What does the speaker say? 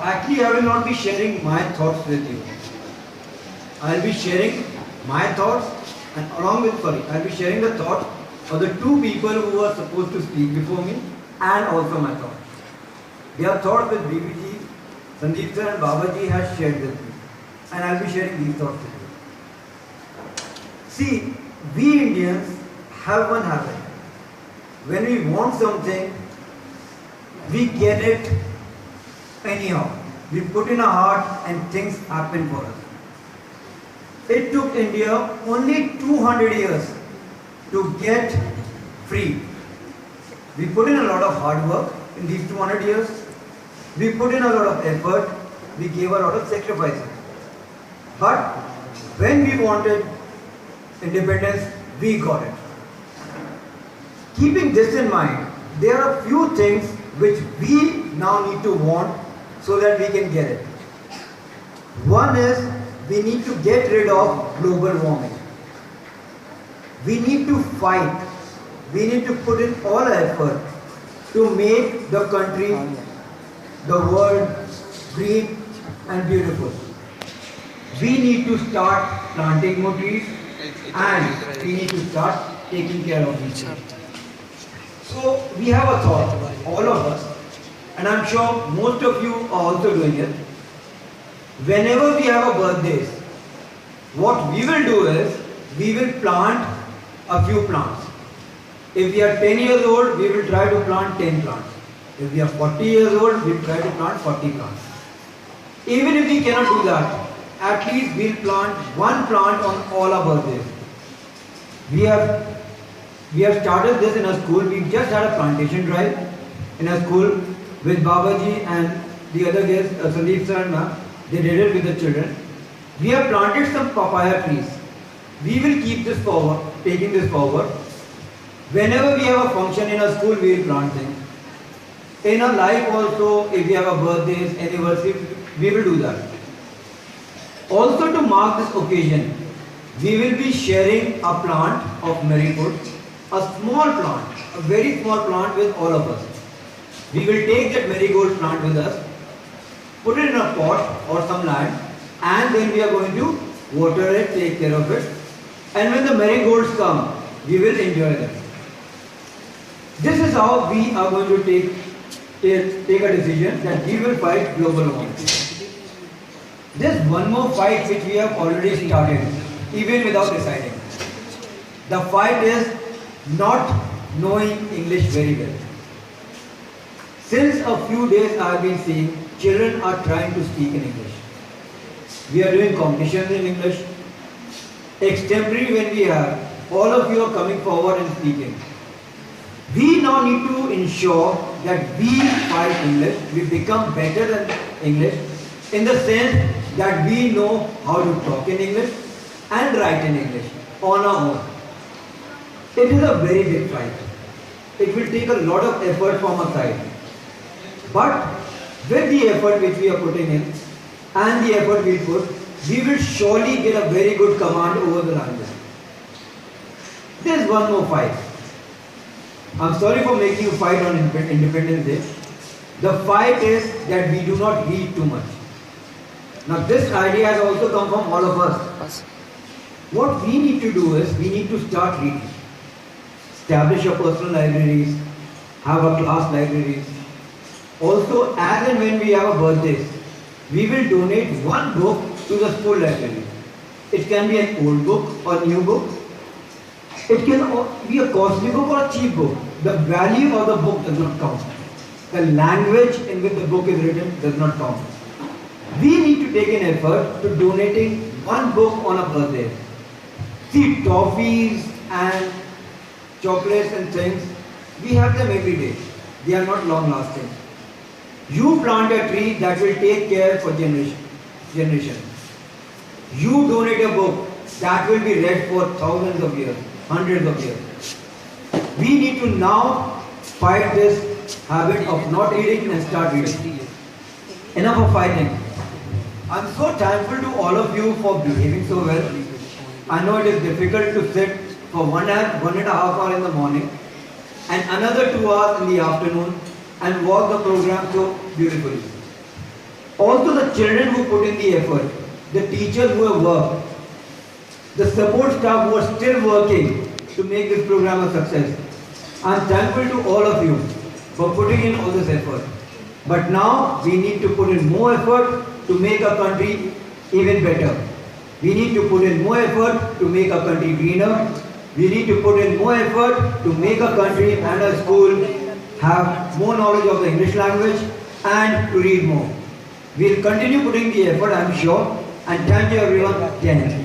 Actually, I will not be sharing my thoughts with you. I will be sharing my thoughts and I will be sharing the thoughts of the two people who are supposed to speak before me and also my thoughts. Their thoughts with BBG, Sandeep sir and Babaji has shared with me. And I will be sharing these thoughts with you. See, we Indians have one habit. When we want something, we get it anyhow. We put in our heart and things happen for us. It took India only 200 years to get free. We put in a lot of hard work in these 200 years. We put in a lot of effort. We gave a lot of sacrifices. But when we wanted independence, we got it. Keeping this in mind, there are a few things which we now need to want so that we can get it. One is we need to get rid of global warming. We need to fight. We need to put in all our effort to make the country, the world green and beautiful. We need to start planting more trees and we need to start taking care of each other. So we have a thought, all of us, and I'm sure most of you are also doing it. Whenever we have a birthday, what we will do is, we will plant a few plants. If we are 10 years old, we will try to plant 10 plants. If we are 40 years old, we will try to plant 40 plants. Even if we cannot do that, at least we will plant one plant on all our birthdays. We have started this in a school. We just had a plantation drive in a school with Babaji and the other guests, Sandeep sir and ma'am. They did it with the children. We have planted some papaya trees. We will keep this forward, taking this forward. Whenever we have a function in a school, we will plant things. In our life also, if we have a birthdays, anniversary, we will do that. Also to mark this occasion, we will be sharing a plant of marigold, a small plant, a very small plant with all of us. We will take that marigold plant with us, put it in a pot or some land, and then we are going to water it, take care of it. And when the marigolds come, we will enjoy them. This is how we are going to take a decision that we will fight global warming. There's one more fight which we have already started, even without deciding. The fight is not knowing English very well. Since a few days I have been seeing children are trying to speak in English. We are doing competitions in English. Extemporary when we have, all of you are coming forward and speaking. We now need to ensure that we fight English, we become better than English in the sense that we know how to talk in English and write in English on our own. It is a very big fight. It will take a lot of effort from our side. But with the effort which we are putting in and the effort we put, we will surely get a very good command over the language. There is one more fight. I'm sorry for making you fight on Independence Day. The fight is that we do not read too much. Now this idea has also come from all of us. What we need to do is, we need to start reading. Establish your personal libraries, have a class libraries. Also, as and when we have a birthday, we will donate one book to the school library. It can be an old book or new book. It can be a costly book or a cheap book. The value of the book does not count. The language in which the book is written does not count. We need to take an effort to donating one book on a birthday. See, toffees and chocolates and things, we have them every day. They are not long lasting. You plant a tree that will take care for generation. You donate a book that will be read for thousands of years, hundreds of years. We need to now fight this habit of not reading and start reading. Enough of fighting. I'm so thankful to all of you for behaving so well. I know it is difficult to sit for 1.5 hours in the morning and another 2 hours in the afternoon and walk the program so beautifully. Also the children who put in the effort, the teachers who have worked, the support staff who are still working to make this program a success. I am thankful to all of you for putting in all this effort. But now we need to put in more effort to make our country even better. We need to put in more effort to make our country greener. We need to put in more effort to make our country and our school have more knowledge of the English language and to read more. We will continue putting the effort, I am sure. And thank you everyone. Jai Hind.